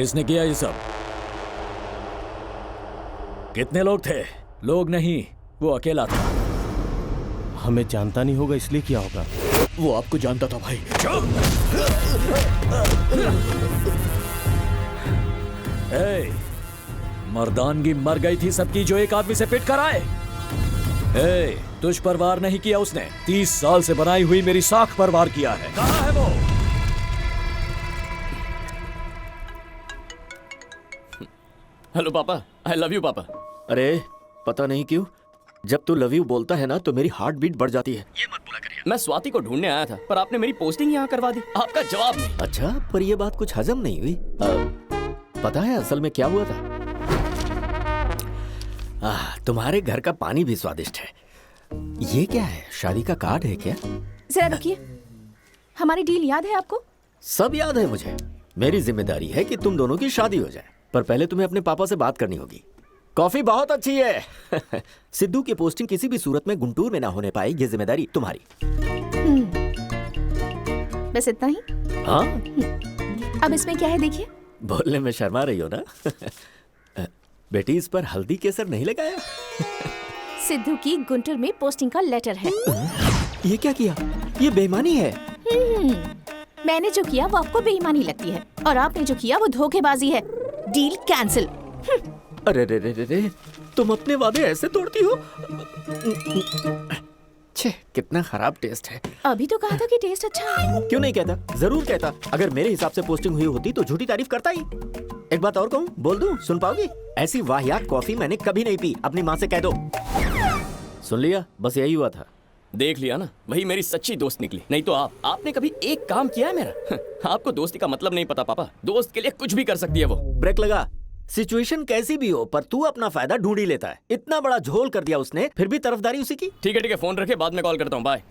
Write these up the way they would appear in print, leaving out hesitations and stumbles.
किसने किया ये सब? कितने लोग थे? लोग नहीं, वो अकेला था। हमें जानता नहीं होगा इसलिए किया होगा। वो आपको जानता था भाई। ए, मर्दानगी मर गई थी सबकी जो एक आदमी से पिट कर आए। ए, तुझ पर वार नहीं किया उसने, 30 साल से बनाई हुई मेरी साख पर वार किया है। कहाँ है वो? हेलो पापा, आई लव यू पापा। अरे पता नहीं क्यों जब तू लव यू बोलता है ना तो मेरी हार्ट बीट बढ़ जाती है। ये मत बोला करिए। मैं स्वाति को ढूंढने आया था पर आपने मेरी पोस्टिंग यहाँ करवा दी। आपका जवाब नहीं। अच्छा, पर ये बात कुछ हजम नहीं हुई। पता है असल में क्या हुआ था? तुम्हारे घर का पानी भी स्वादिष्ट है। ये क्या है? शादी का कार्ड है क्या? जरा रुकिए, हमारी डील याद है आपको? सब याद है मुझे। मेरी जिम्मेदारी है कि तुम दोनों की शादी हो जाए, पर पहले तुम्हें अपने पापा से बात करनी होगी। कॉफी बहुत अच्छी है। सिद्धू की पोस्टिंग किसी भी सूरत में गुंटूर में ना होने पाए, ये जिम्मेदारी तुम्हारी। बस इतना ही? हाँ। अब इसमें क्या है देखिए। बोलने में शर्मा रही हो ना? बेटी, इस पर हल्दी केसर नहीं लगाया? सिद्धू की गुंटूर में पोस्टिंग का लेटर है। ये क्या किया? ये बेईमानी है। मैंने जो किया वो आपको बेईमानी लगती है और आपने जो किया वो धोखेबाजी है। Deal cancel. अरे रे रे रे रे, तुम अपने वादे ऐसे तोड़ती हो? छे, कितना खराब टेस्ट है। अभी तो कहा था कि टेस्ट अच्छा है। क्यों नहीं कहता? जरूर कहता। अगर मेरे हिसाब से पोस्टिंग हुई होती तो झूठी तारीफ करता ही। एक बात और कहूँ, बोल दूं? सुन पाओगी? ऐसी वाहियात कॉफी मैंने कभी नहीं पी। अपनी माँ से कह दो। सुन लिया? बस यही हुआ था। देख लिया ना, वही मेरी सच्ची दोस्त निकली। नहीं तो आपने कभी एक काम किया है मेरा? आपको दोस्ती का मतलब नहीं पता पापा। दोस्त के लिए कुछ भी कर सकती है वो। ब्रेक लगा। सिचुएशन कैसी भी हो, पर तू अपना फायदा ढूंढ ही लेता है। इतना बड़ा झोल कर दिया उसने, फिर भी तरफदारी उसी की। ठीक है, फोन रखे, बाद में कॉल करता हूँ। बाय।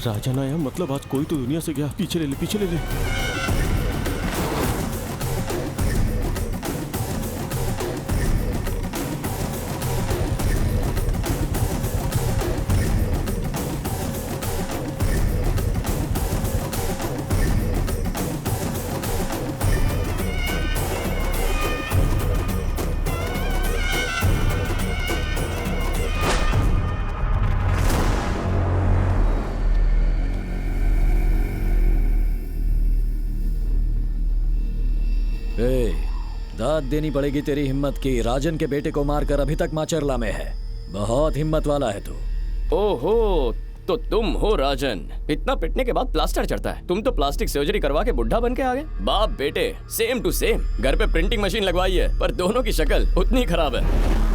राजन आया मतलब आज कोई तो दुनिया से गया। पीछे ले ले, पीछे ले ले। दाद देनी पड़ेगी तेरी हिम्मत की। राजन के बेटे को मारकर अभी तक माचरला में है। बहुत हिम्मत वाला है तू। ओहो, तो तुम हो राजन। इतना पिटने के बाद प्लास्टर चढ़ता है। तुम तो प्लास्टिक सर्जरी करवा के बुढ़ा बन के आ गए। बाप बेटे सेम टू सेम। घर पे प्रिंटिंग मशीन लगवाई है पर दोनों की शक्ल उतनी खराब है।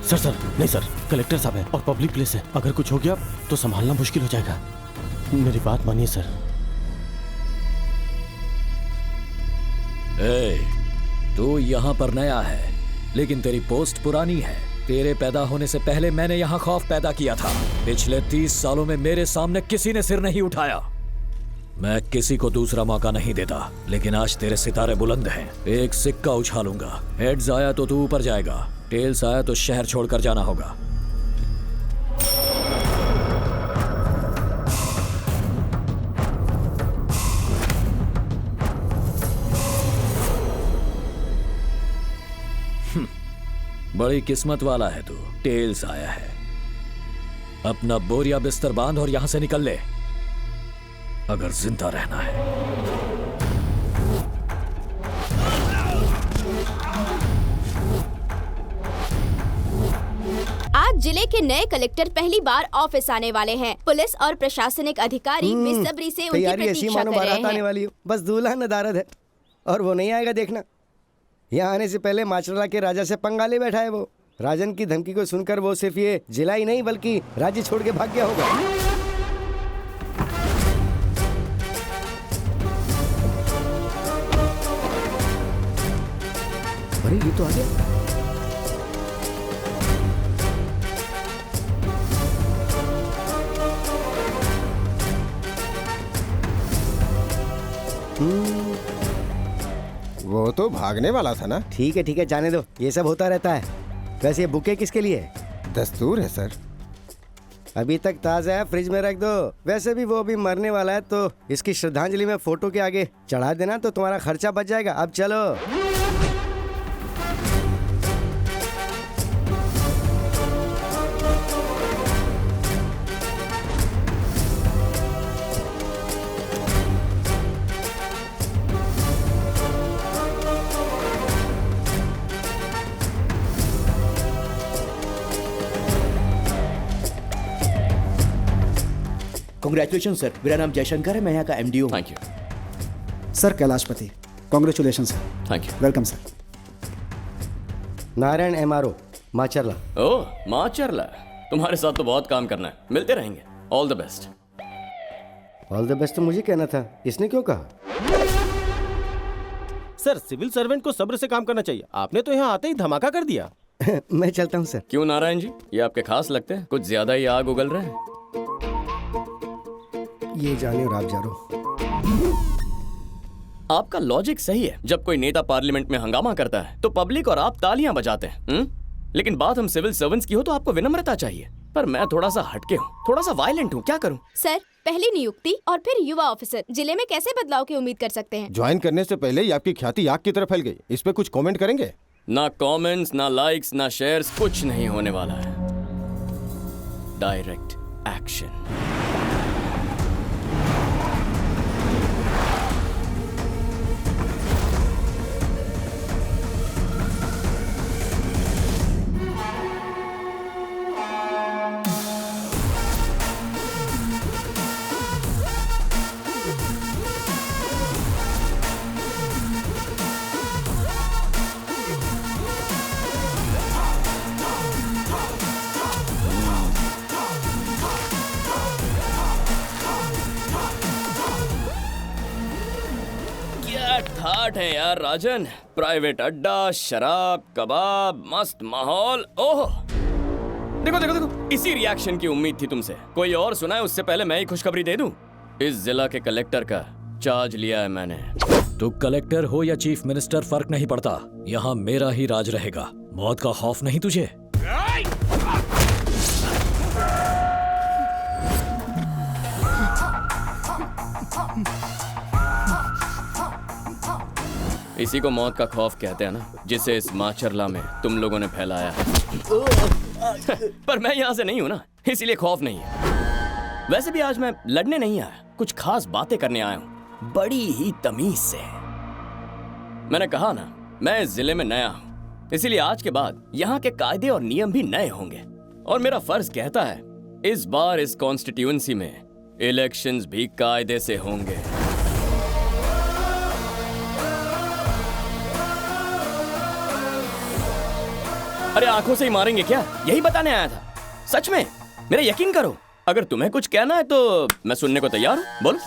सर नहीं सर, कलेक्टर साहब है और पब्लिक प्लेस है, अगर कुछ हो गया तो संभालना मुश्किल हो जाएगा। मेरी बात मानिए सर। तू यहाँ पर नया है, लेकिन तेरी पोस्ट पुरानी है। तेरे पैदा होने से पहले मैंने यहाँ खौफ पैदा किया था। पिछले 30 सालों में मेरे सामने किसी ने सिर नहीं उठाया। मैं किसी को दूसरा मौका नहीं देता, लेकिन आज तेरे सितारे बुलंद हैं। एक सिक्का उछालूंगा, हेड्स आया तो तू ऊपर जाएगा, टेल्स आया तो शहर छोड़कर जाना होगा। बड़ी किस्मत वाला है तू, टेल्स आया है। अपना बोरिया बिस्तर बांध और यहां से निकल ले, अगर जिंदा रहना है। आज जिले के नए कलेक्टर पहली बार ऑफिस आने वाले हैं। पुलिस और प्रशासनिक अधिकारी बेसब्री से उनकी प्रतीक्षा कर रहे हैं। आने वाली हो, बस दूल्हा नदारद है और वो नहीं आएगा देखना। यहाँ आने से पहले माचरा के राजा से पंगा ले बैठा है वो। राजन की धमकी को सुनकर वो सिर्फ ये जिला ही नहीं बल्कि राज्य छोड़ के भाग गया होगा। अरे ये तो आ गया। वो तो भागने वाला था ना। ठीक है जाने दो, ये सब होता रहता है। वैसे ये बुके किसके लिए है? दस्तूर है सर। अभी तक ताजा है, फ्रिज में रख दो। वैसे भी वो अभी मरने वाला है, तो इसकी श्रद्धांजलि में फोटो के आगे चढ़ा देना तो तुम्हारा खर्चा बच जाएगा। अब चलो। कांग्रेचुलेशन सर, मेरा नाम जयशंकर है, मैं यहाँ का एमडी हूँ। Thank you sir. Kailashpati, congratulation sir. Thank you. Welcome sir. Narayan MRO, Macherla. Oh Macherla, तुम्हारे साथ तो बहुत काम करना है, मिलते रहेंगे। All the best. All the best तो मुझे कहना था, इसने क्यों कहा? सर सिविल सर्वेंट को सब्र से काम करना चाहिए, आपने तो यहाँ आते ही धमाका कर दिया। मैं चलता हूँ सर। क्यों नारायण जी, ये आपके खास लगते हैं? कुछ ज्यादा ही आग उगल रहे हैं। ये जाने और आप जा रहे हो। आपका लॉजिक सही है। जब कोई नेता पार्लियामेंट में हंगामा करता है तो पब्लिक और आप तालियां बजाते हैं। लेकिन बात हम सिविल सर्वेंट्स की हो तो आपको विनम्रता चाहिए। पर मैं थोड़ा सा हटके हूँ, थोड़ा सा वायलेंट हूँ, क्या करूँ? सर, पहली नियुक्ति और फिर युवा ऑफिसर, जिले में कैसे बदलाव की उम्मीद कर सकते हैं? ज्वाइन करने से पहले ही आपकी ख्याति आग की तरफ फैल गई। इस पे कुछ कमेंट करेंगे? ना कमेंट्स, ना लाइक्स, ना शेयर्स, कुछ नहीं होने वाला है। Direct action. ठाठ है यार राजन। प्राइवेट अड्डा, शराब, कबाब, मस्त माहौल। ओह देखो देखो देखो, इसी रिएक्शन की उम्मीद थी तुमसे। कोई और सुनाए उससे पहले मैं ही खुशखबरी दे दूं। इस जिला के कलेक्टर का चार्ज लिया है मैंने। तू कलेक्टर हो या चीफ मिनिस्टर फर्क नहीं पड़ता, यहाँ मेरा ही राज रहेगा। मौत का खौफ नहीं तुझे? इसी को मौत का खौफ कहते हैं ना, जिसे इस माचरला में तुम लोगों ने फैलाया है। पर मैं यहाँ से नहीं हूँ ना, इसीलिए खौफ नहीं है। वैसे भी आज मैं लड़ने नहीं आया, कुछ खास बातें करने आया हूँ, बड़ी ही तमीज से। मैंने कहा ना, मैं इस जिले में नया हूँ, इसीलिए आज के बाद यहाँ के कायदे और नियम भी नए होंगे। और मेरा फर्ज कहता है इस बार इस कॉन्स्टिट्यूएंसी में इलेक्शंस भी कायदे से होंगे। अरे आंखों से ही मारेंगे क्या? यही बताने आया था। सच में, मेरा यकीन करो। अगर तुम्हें कुछ कहना है तो मैं सुनने को तैयार हूँ, बोलो।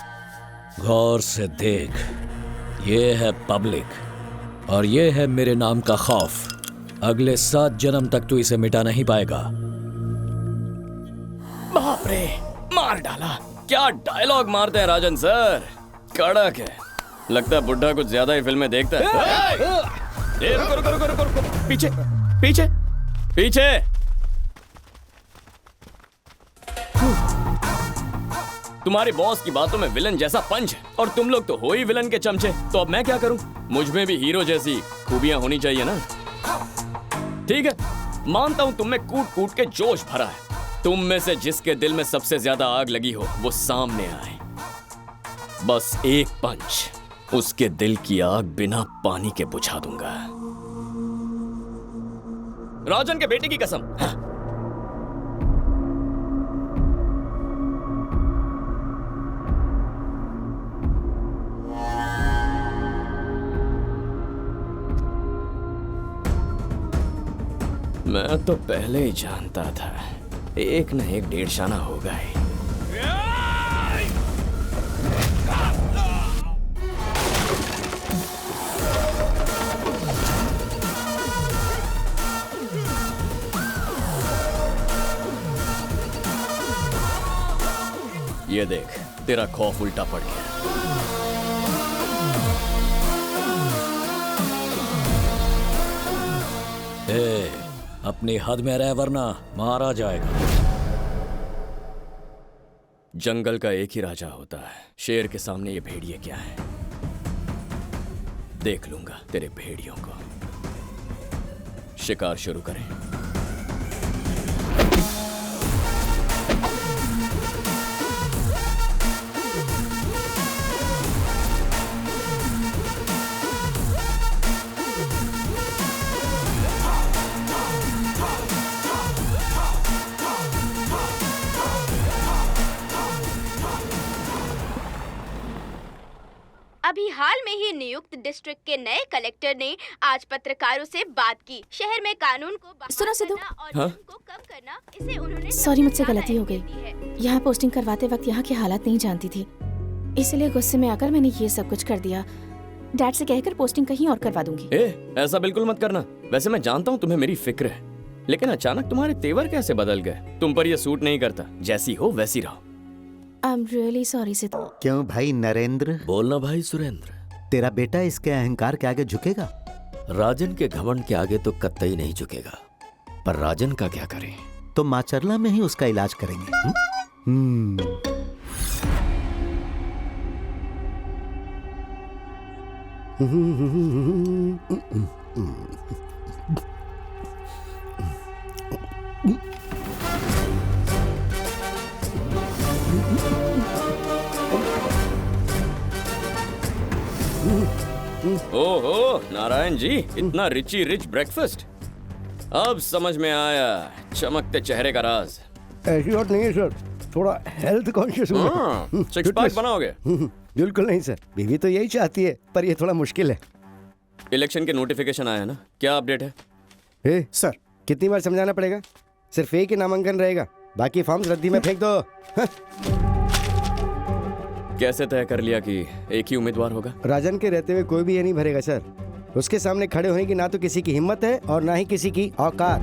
गौर से देख, ये है पब्लिक और ये है मेरे नाम का खौफ। अगले 7 जन्म तक तू इसे मिटा नहीं पाएगा। बाप रे, मार डाला। क्या डायलॉग मारते हैं राजन सर, कड़क है। लगता है बुड्ढा कुछ ज्यादा ही फिल्में देखता है। रुको रुको रुको रुको रुको, पीछे पीछे पीछे। तुम्हारे बॉस की बातों में विलन जैसा पंच है और तुम लोग तो हो ही विलन के चमचे। तो अब मैं क्या करूं? मुझ में भी हीरो जैसी खूबियां होनी चाहिए ना। ठीक है, मानता हूं तुम में कूट कूट के जोश भरा है। तुम में से जिसके दिल में सबसे ज्यादा आग लगी हो वो सामने आए। बस एक पंच, उसके दिल की आग बिना पानी के बुझा दूंगा। राजन के बेटे की कसम। हाँ। मैं तो पहले ही जानता था एक न एक डेढ़शाना होगा ही। ये देख, तेरा खौफ उल्टा पड़ गया। अपनी हद में रह वरना मारा जाएगा। जंगल का एक ही राजा होता है, शेर के सामने ये भेड़िए क्या है? देख लूंगा तेरे भेड़ियों को। शिकार शुरू करें। अभी हाल में ही नियुक्त डिस्ट्रिक्ट के नए कलेक्टर ने आज पत्रकारों से बात की। शहर में कानून को बहाल सुनो सिद्धू। करना और जुर्म को कम करना, इसे उन्होंने सॉरी, मुझसे गलती हो गई। यहाँ पोस्टिंग करवाते वक्त यहाँ के हालात नहीं जानती थी, इसलिए गुस्से में आकर मैंने ये सब कुछ कर दिया। डैड से कहकर पोस्टिंग कहीं और करवा दूंगी। ऐसा बिल्कुल मत करना। वैसे मैं जानता हूँ तुम्हें मेरी फिक्र है, लेकिन अचानक तुम्हारे तेवर कैसे बदल गए? तुम पर यह सूट नहीं करता। जैसी हो वैसी रहो। I am really sorry Sidhu. क्यों भाई नरेंद्र? बोलना भाई सुरेंद्र। तेरा बेटा इसके अहंकार के आगे झुकेगा? राजन के घमंड के आगे तो कतई नहीं झुकेगा, पर राजन का क्या करें? तो माचरला में ही उसका इलाज करेंगे। ओहो नारायण जी, इतना रिच ब्रेकफास्ट। अब समझ में आया चमकते चेहरे का राज। ऐसी बात नहीं है सर, थोड़ा हेल्थ कॉन्शियस हूँ। सिक्स पैक बनाओगे? बिल्कुल नहीं सर, बीवी तो यही चाहती है, पर ये थोड़ा मुश्किल है। इलेक्शन के नोटिफिकेशन आया ना, क्या अपडेट है? सर कितनी बार समझाना पड़ेगा? सिर्फ एक ही नामांकन रहेगा, बाकी फॉर्म्स रद्दी में फेंक दो। कैसे तय कर लिया कि एक ही उम्मीदवार होगा? राजन के रहते हुए कोई भी ये नहीं भरेगा सर। उसके सामने खड़े होने की ना तो किसी की हिम्मत है और ना ही किसी की औकात।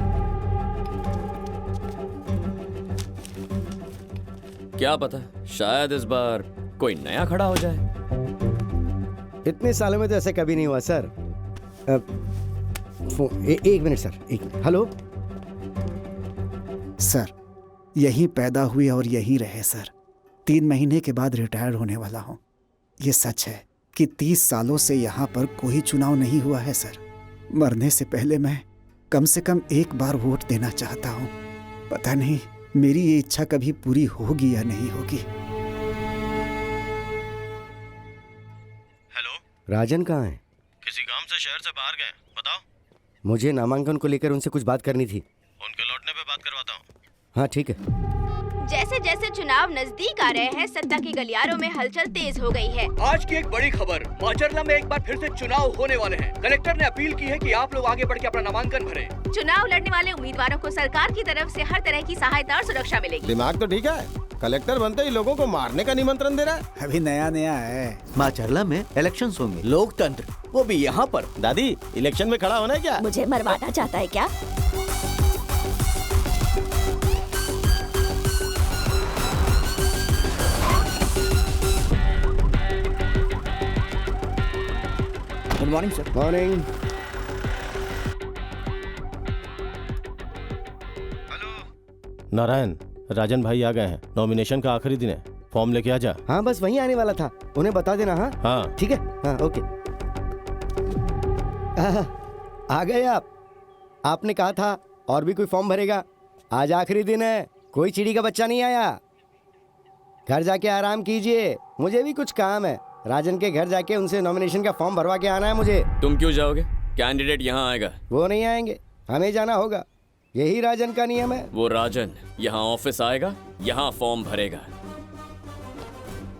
क्या पता, शायद इस बार कोई नया खड़ा हो जाए। इतने सालों में तो ऐसा कभी नहीं हुआ सर। एक मिनट सर, एक मिनट। हेलो सर, यहीं पैदा हुए और यहीं रहे सर। 3 महीने के बाद रिटायर होने वाला हूँ। ये सच है कि 30 सालों से यहाँ पर कोई चुनाव नहीं हुआ है सर। मरने से पहले मैं कम से कम एक बार वोट देना चाहता हूँ। पता नहीं मेरी ये इच्छा कभी पूरी होगी या नहीं होगी। हेलो, राजन कहाँ है? किसी काम से शहर से बाहर गए, बताओ। मुझे नामांकन को लेकर उनसे कुछ बात करनी थी। उनके लौटने पे बात करवाता हूँ। हाँ ठीक है। जैसे जैसे चुनाव नजदीक आ रहे हैं, सत्ता की गलियारों में हलचल तेज हो गई है। आज की एक बड़ी खबर, माचरला में एक बार फिर से चुनाव होने वाले हैं। कलेक्टर ने अपील की है कि आप लोग आगे बढ़ के अपना नामांकन भरें। चुनाव लड़ने वाले उम्मीदवारों को सरकार की तरफ से हर तरह की सहायता और सुरक्षा मिलेगी। दिमाग तो ठीक है, कलेक्टर बनते ही लोगों को मारने का निमंत्रण दे रहा है। अभी नया नया है। माचरला में इलेक्शन होंगे। लोकतंत्र, वो भी यहाँ पर। दादी, इलेक्शन में खड़ा होना है क्या? मुझे मरवाना चाहता है क्या? Good morning sir. Morning. Narayan, Rajan भाई आ गए हैं। नॉमिनेशन का आखिरी दिन है, फॉर्म लेके आ जा। हाँ बस वहीं आने वाला था, उन्हें बता देना। हाँ हाँ ठीक है। हाँ ओके। आ गए आप। आपने कहा था और भी कोई फॉर्म भरेगा। आज आखिरी दिन है, कोई चिड़ी का बच्चा नहीं आया। घर जाके आराम कीजिए, मुझे भी कुछ काम है। राजन के घर जाके उनसे नॉमिनेशन का फॉर्म भरवा के आना है मुझे। तुम क्यों जाओगे? कैंडिडेट यहाँ आएगा। वो नहीं आएंगे, हमें जाना होगा। यही राजन का नियम है। वो राजन यहाँ ऑफिस आएगा, यहाँ फॉर्म भरेगा।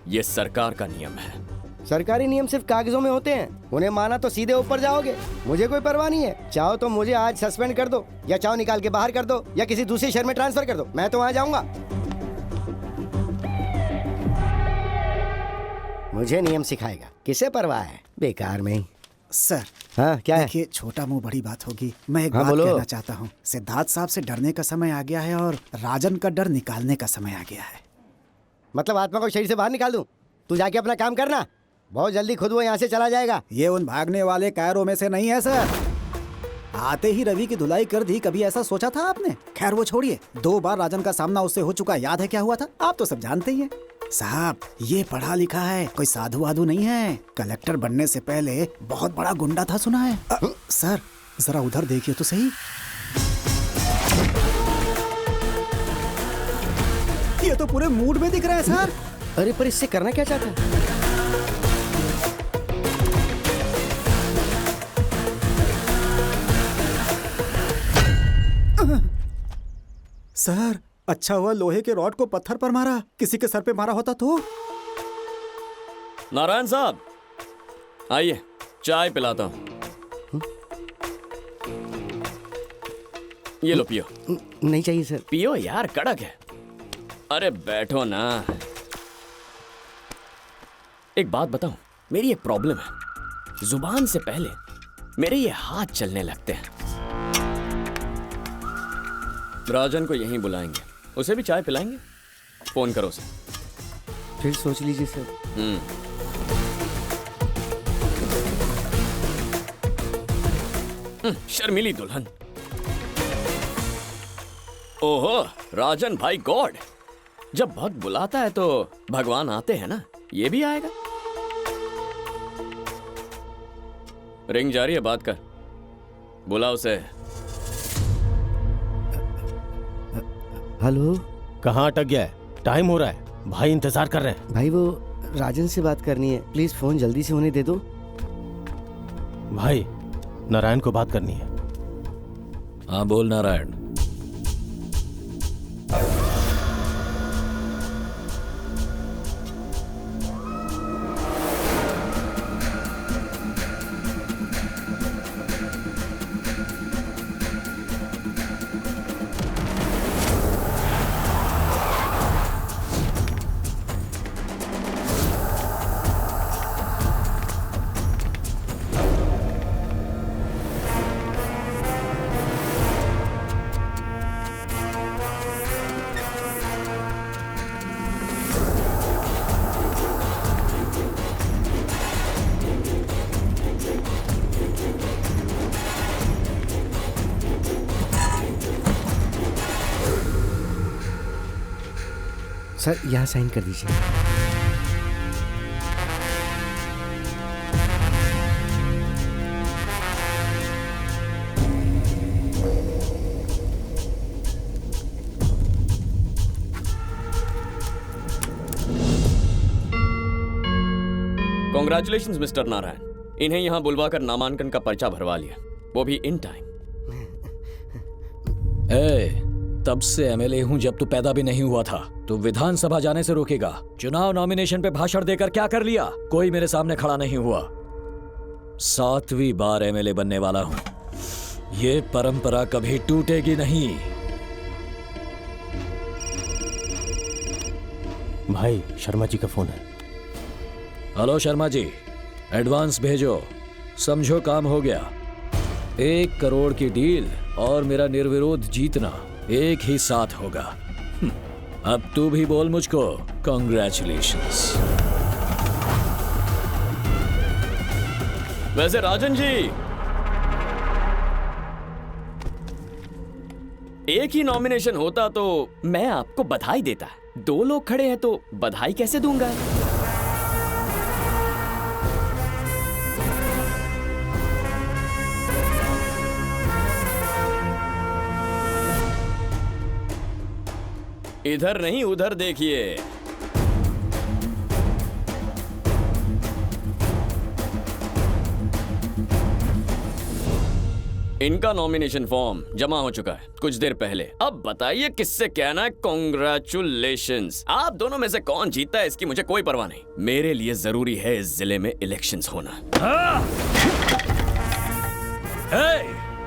ये सरकार का नियम है। सरकारी नियम सिर्फ कागजों में होते हैं, उन्हें माना तो सीधे ऊपर जाओगे। मुझे कोई परवाह नहीं है। चाहो तो मुझे आज सस्पेंड कर दो, या चाहो निकाल के बाहर कर दो, या किसी दूसरे शहर में ट्रांसफर कर दो, मैं तो वहाँ जाऊंगा। मुझे नियम सिखाएगा, किसे परवाह है, बेकार में। सर हाँ क्या है? देखिए, छोटा मुंह बड़ी बात होगी। मैं एक हाँ, बात बोलो। कहना चाहता हूँ। सिद्धार्थ साहब से डरने का समय आ गया है और राजन का डर निकालने का समय आ गया है। मतलब आत्मा को शरीर से बाहर निकाल दूं? तू जाके अपना काम करना, बहुत जल्दी खुद वो यहाँ से चला जाएगा। ये उन भागने वाले कायरों में से नहीं है सर। आते ही रवि की धुलाई कर दी, कभी ऐसा सोचा था आपने? खैर वो छोड़िए, 2 बार राजन का सामना उससे हो चुका, याद है क्या हुआ था? आप तो सब जानते ही हैं। साहब ये पढ़ा लिखा है, कोई साधु वाधु नहीं है। कलेक्टर बनने से पहले बहुत बड़ा गुंडा था, सुना है? सर जरा उधर देखिए तो सही। ये तो पूरे मूड में दिख रहा है सर। अरे पर इससे करना क्या चाहता है? सर अच्छा हुआ लोहे के रॉड को पत्थर पर मारा, किसी के सर पे मारा होता तो। नारायण साहब आइए, चाय पिलाता हूँ। ये लो पियो। नहीं चाहिए सर। पियो यार, कड़क है। अरे बैठो ना। एक बात बताऊं, मेरी एक प्रॉब्लम है। जुबान से पहले मेरे ये हाथ चलने लगते हैं। राजन को यहीं बुलाएंगे, उसे भी चाय पिलाएंगे। फोन करो उसे। फिर सोच लीजिए सर। शर्मीली दुल्हन। ओहो राजन भाई गॉड, जब भक्त बुलाता है तो भगवान आते हैं ना, ये भी आएगा। रिंग जा रही है, बात कर। बुला उसे। हेलो। कहाँ अटक गया है? टाइम हो रहा है, भाई इंतजार कर रहे हैं। भाई वो राजन से बात करनी है, प्लीज फोन जल्दी से होने दे दो। भाई नारायण को बात करनी है। हाँ बोल नारायण। सर यहाँ साइन कर दीजिए। कॉन्ग्रेचुलेशंस मिस्टर नारायण, इन्हें यहाँ बुलवाकर नामांकन का पर्चा भरवा लिया, वो भी इन टाइम। तब से एमएलए हूँ जब तू पैदा भी नहीं हुआ था। तू विधानसभा जाने से रोकेगा? चुनाव नॉमिनेशन पे भाषण देकर क्या कर लिया? कोई मेरे सामने खड़ा नहीं हुआ। 7वीं बार एमएलए बनने वाला हूँ। ये परंपरा कभी टूटेगी नहीं। भाई शर्मा जी का फोन है। हेलो शर्मा जी, एडवांस भेजो। समझो काम हो गया। 1 करोड़ की डील और मेरा निर्विरोध जीतना एक ही साथ होगा। अब तू भी बोल मुझको कॉन्ग्रेचुलेशंस। वैसे राजन जी, एक ही नॉमिनेशन होता तो मैं आपको बधाई देता। 2 लोग खड़े हैं तो बधाई कैसे दूंगा? इधर नहीं उधर देखिए। इनका नॉमिनेशन फॉर्म जमा हो चुका है कुछ देर पहले। अब बताइए किससे कहना है कॉन्ग्रेचुलेशंस। आप दोनों में से कौन जीतता है इसकी मुझे कोई परवाह नहीं। मेरे लिए जरूरी है इस जिले में इलेक्शंस होना।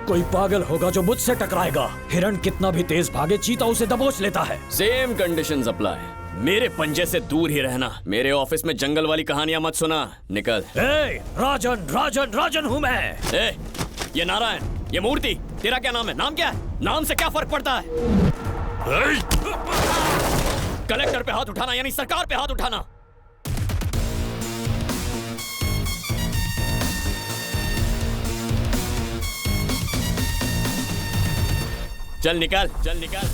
कोई पागल होगा जो मुझसे टकराएगा। हिरण कितना भी तेज भागे, चीता उसे दबोच लेता है। Same conditions apply. मेरे पंजे से दूर ही रहना। मेरे ऑफिस में जंगल वाली कहानियां मत सुना। निकल। राजन राजन राजन हूँ मैं। ये नारायण, ये मूर्ति, तेरा क्या नाम है? नाम क्या है? नाम से क्या फर्क पड़ता है? कलेक्टर पे हाथ उठाना यानी सरकार पे हाथ उठाना। चल निकल, चल निकल।